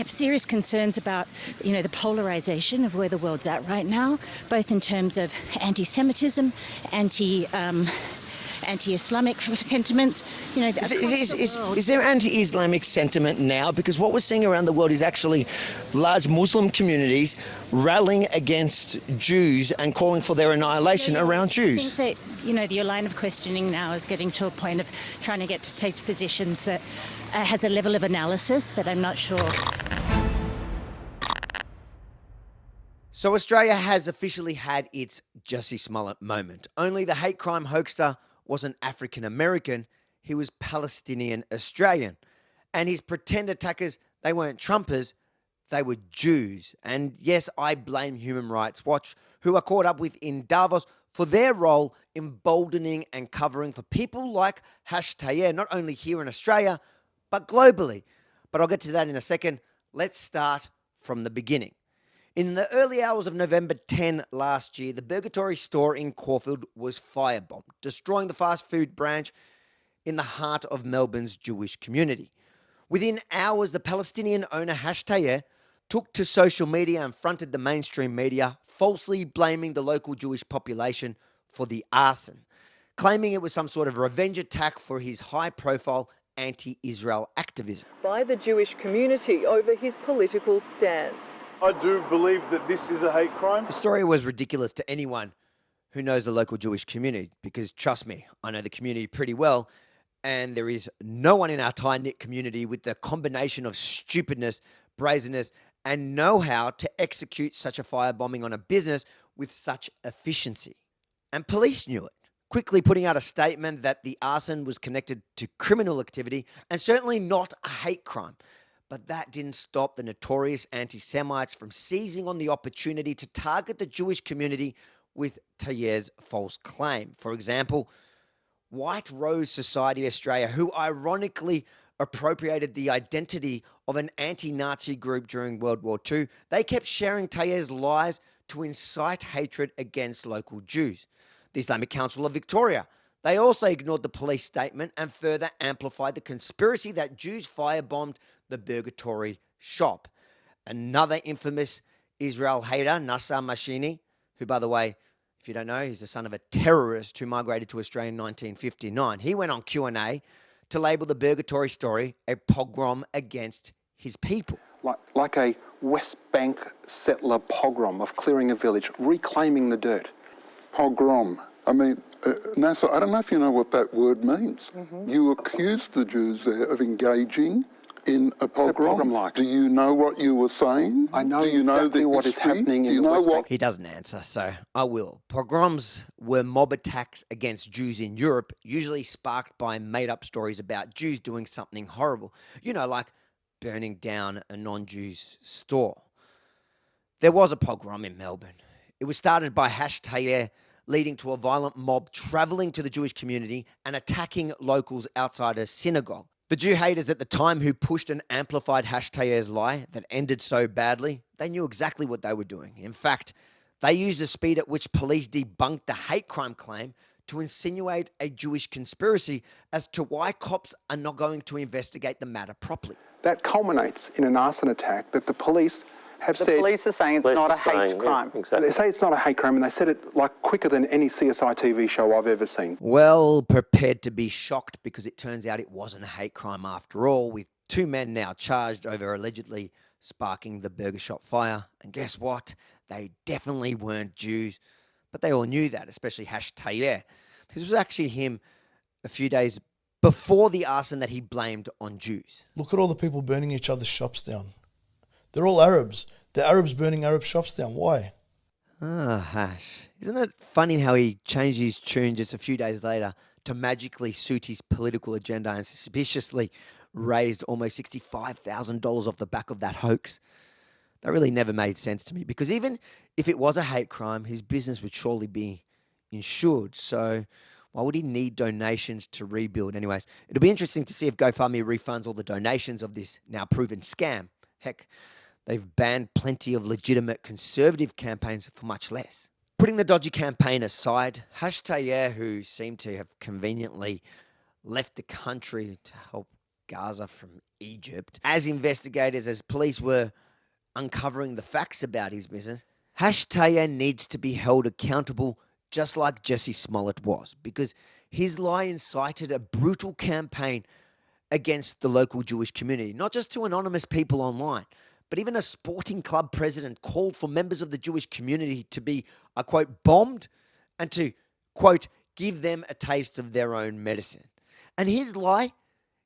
have serious concerns about, the polarization of where the world's at right now, both in terms of anti-Semitism, anti-Islamic sentiments. Is there anti-Islamic sentiment now? Because what we're seeing around the world is actually large Muslim communities rallying against Jews and calling for their annihilation around Jews. I think that, your line of questioning now is getting to a point of trying to get to take positions that has a level of analysis that I'm not sure. So Australia has officially had its Jussie Smollett moment. Only the hate crime hoaxer wasn't African American, he was Palestinian Australian. And his pretend attackers, they weren't Trumpers, they were Jews. And yes, I blame Human Rights Watch, who are caught up with in Davos, for their role emboldening and covering for people like Tayyeh, not only here in Australia, but globally. But I'll get to that in a second. Let's start from the beginning. In the early hours of November 10 last year, the Burgertory store in Caulfield was firebombed, destroying the fast food branch in the heart of Melbourne's Jewish community. Within hours, the Palestinian owner Tayyeh took to social media and fronted the mainstream media, falsely blaming the local Jewish population for the arson, claiming it was some sort of revenge attack for his high-profile anti-Israel activism. By the Jewish community over his political stance. I do believe that this is a hate crime. The story was ridiculous to anyone who knows the local Jewish community, because trust me, I know the community pretty well, and there is no one in our tight-knit community with the combination of stupidness, brazenness, and know-how to execute such a firebombing on a business with such efficiency. And police knew it, quickly putting out a statement that the arson was connected to criminal activity and certainly not a hate crime. But that didn't stop the notorious anti-Semites from seizing on the opportunity to target the Jewish community with Tayyeh's false claim. For example, White Rose Society Australia, who ironically appropriated the identity of an anti-Nazi group during World War II, they kept sharing Tayyeh's lies to incite hatred against local Jews. The Islamic Council of Victoria, they also ignored the police statement and further amplified the conspiracy that Jews firebombed the Burgertory shop. Another infamous Israel hater, Nassar Mashini, who, by the way, if you don't know, he's the son of a terrorist who migrated to Australia in 1959. He went on Q&A to label the Burgertory story a pogrom against his people. Like a West Bank settler pogrom of clearing a village, reclaiming the dirt. Pogrom. I mean, Nassar, I don't know if you know what that word means. Mm-hmm. You accused the Jews there of engaging in a pogrom. Pogrom-like. Do you know what you were saying? I know Do you exactly know what is happening in the West Bank. He doesn't answer, so I will. Pogroms were mob attacks against Jews in Europe, usually sparked by made-up stories about Jews doing something horrible. Like burning down a non-Jew's store. There was a pogrom in Melbourne. It was started by Tayyeh, leading to a violent mob travelling to the Jewish community and attacking locals outside a synagogue. The Jew haters at the time who pushed and amplified Tayyeh's lie that ended so badly, they knew exactly what they were doing. In fact, they used the speed at which police debunked the hate crime claim to insinuate a Jewish conspiracy as to why cops are not going to investigate the matter properly. That culminates in an arson attack that the police have said... The police are saying it's not a hate crime. Yeah, exactly. They say it's not a hate crime, and they said it quicker than any CSI TV show I've ever seen. Well, prepared to be shocked, because it turns out it wasn't a hate crime after all, with 2 men now charged over allegedly sparking the burger shop fire. And guess what? They definitely weren't Jews. But they all knew that, especially Tayyeh. This was actually him a few days before the arson that he blamed on Jews. Look at all the people burning each other's shops down. They're all Arabs. The Arabs burning Arab shops down. Why? Hash. Isn't it funny how he changed his tune just a few days later to magically suit his political agenda and suspiciously raised almost $65,000 off the back of that hoax? That really never made sense to me, because even if it was a hate crime, his business would surely be insured. So why would he need donations to rebuild? Anyways, it'll be interesting to see if GoFundMe refunds all the donations of this now proven scam. Heck, they've banned plenty of legitimate conservative campaigns for much less. Putting the dodgy campaign aside, Tayyeh, who seemed to have conveniently left the country to help Gaza from Egypt. As investigators, as police were uncovering the facts about his business, Hashtaya needs to be held accountable just like Jussie Smollett was, because his lie incited a brutal campaign against the local Jewish community, not just to anonymous people online, but even a sporting club president called for members of the Jewish community to be, I quote, bombed and to, quote, give them a taste of their own medicine. And his lie,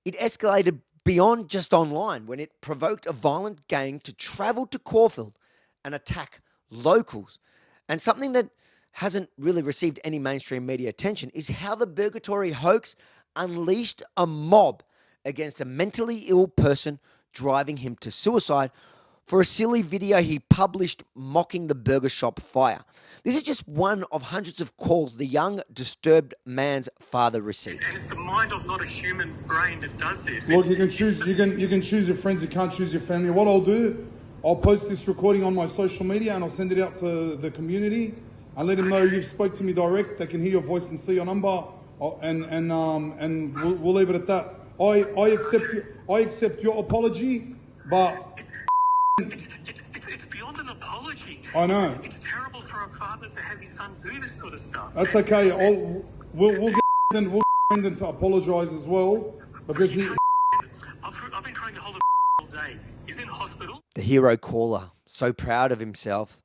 it escalated beyond just online when it provoked a violent gang to travel to Caulfield and attack locals. And something that hasn't really received any mainstream media attention is how the Burgertory hoax unleashed a mob against a mentally ill person, driving him to suicide for a silly video he published mocking the burger shop fire. This is just one of hundreds of calls the young, disturbed man's father received. And it's the mind of not a human brain that does this. Look, you can choose. You can choose your friends. You can't choose your family. What I'll do, I'll post this recording on my social media and I'll send it out to the community. And let them know you've spoke to me direct. They can hear your voice and see your number. And we'll leave it at that. I accept your apology, but it's beyond an apology. I know. It's terrible for a father to have his son do this sort of stuff. That's okay. We'll get Brendan to apologise as well, because I've been trying to hold all day. He's in hospital. The hero caller, so proud of himself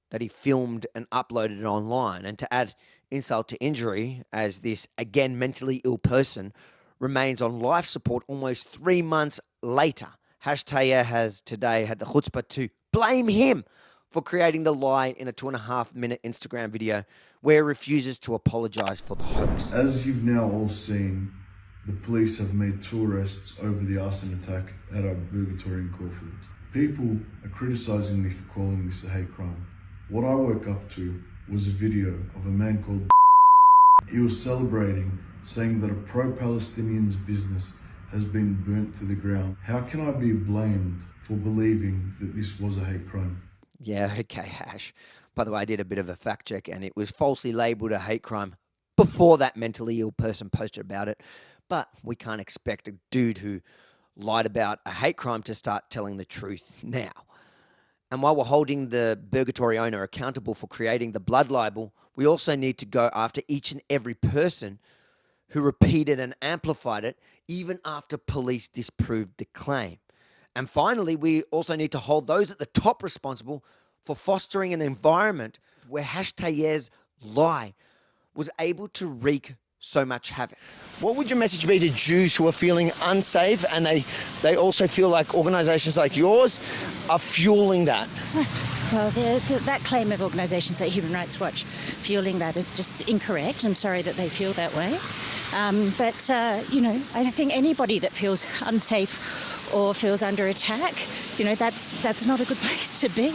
that he filmed and uploaded it online. And to add insult to injury, as this, again, mentally ill person remains on life support almost 3 months later, Hashtaya has today had the chutzpah to blame him for creating the lie in a 2.5-minute Instagram video where he refuses to apologise for the hoax. As you've now all seen, the police have made 2 arrests over the arson attack at our Burgertory in Caulfield. People are criticising me for calling this a hate crime. What I woke up to was a video of a man called He was celebrating, saying that a pro-Palestinian's business has been burnt to the ground. How can I be blamed for believing that this was a hate crime? Yeah, okay, Hash. By the way, I did a bit of a fact check and it was falsely labelled a hate crime before that mentally ill person posted about it. But we can't expect a dude who lied about a hate crime to start telling the truth now. And while we're holding the Burgertory owner accountable for creating the blood libel, we also need to go after each and every person who repeated and amplified it even after police disproved the claim. And finally, we also need to hold those at the top responsible for fostering an environment where Hashtaya's lie was able to wreak so much havoc. What would your message be to Jews who are feeling unsafe and they also feel like organisations like yours are fueling that? Well, that claim of organisations like Human Rights Watch fueling that is just incorrect. I'm sorry that they feel that way. But I think anybody that feels unsafe or feels under attack, that's not a good place to be.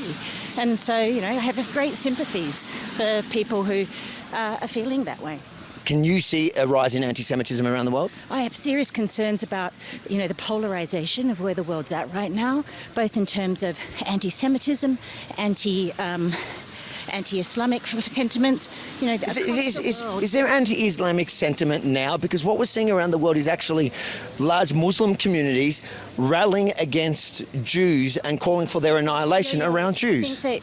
And so, I have great sympathies for people who are feeling that way. Can you see a rise in anti-Semitism around the world? I have serious concerns about, the polarization of where the world's at right now, both in terms of anti-Semitism, anti-Islamic sentiments. Is there anti-Islamic sentiment now? Because what we're seeing around the world is actually large Muslim communities rallying against Jews and calling for their annihilation around Jews. I think that,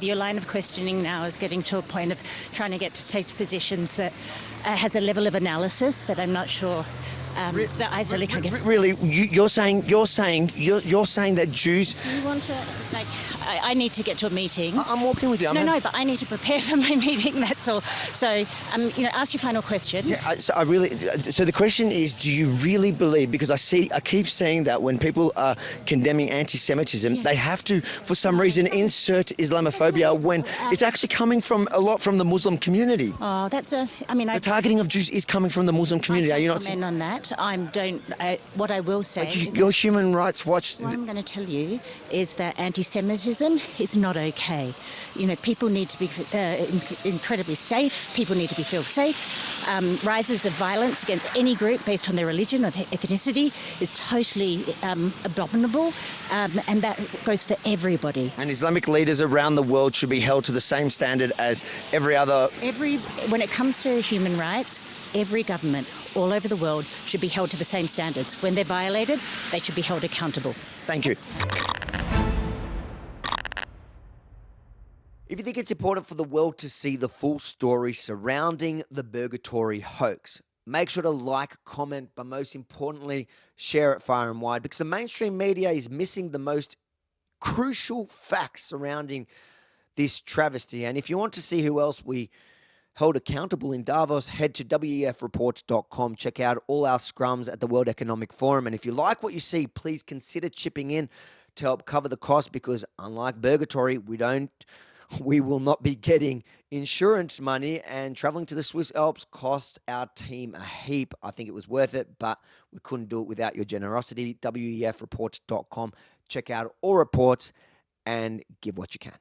your line of questioning now is getting to a point of trying to get to take positions that has a level of analysis that I'm not sure that I certainly can't get. Really, you're saying that Jews. Do you want to I need to get to a meeting. I'm walking with you. No, but I need to prepare for my meeting. That's all. So, ask your final question. Yeah. So the question is, do you really believe? Because I keep saying that when people are condemning anti-Semitism, they have to, for some reason, insert Islamophobia when it's actually coming from a lot from the Muslim community. Oh, the targeting of Jews is coming from the Muslim community. Are you not comment on that? What I will say is your Human Rights Watch. What I'm going to tell you is that anti-Semitism is not okay. People need to be incredibly safe. People need to feel safe. Rises of violence against any group based on their religion or their ethnicity is totally abominable, and that goes for everybody. And Islamic leaders around the world should be held to the same standard as every other. When it comes to human rights, every government all over the world should be held to the same standards. When they're violated, they should be held accountable. Thank you. If you think it's important for the world to see the full story surrounding the Burgertory hoax, make sure to like, comment, but most importantly, share it far and wide, because the mainstream media is missing the most crucial facts surrounding this travesty. And if you want to see who else we held accountable in Davos, head to wefreports.com. Check out all our scrums at the World Economic Forum. And if you like what you see, please consider chipping in to help cover the cost, because unlike Burgertory, we will not be getting insurance money, and traveling to the Swiss Alps cost our team a heap. I think it was worth it, but we couldn't do it without your generosity. wefreports.com. Check out all reports and give what you can.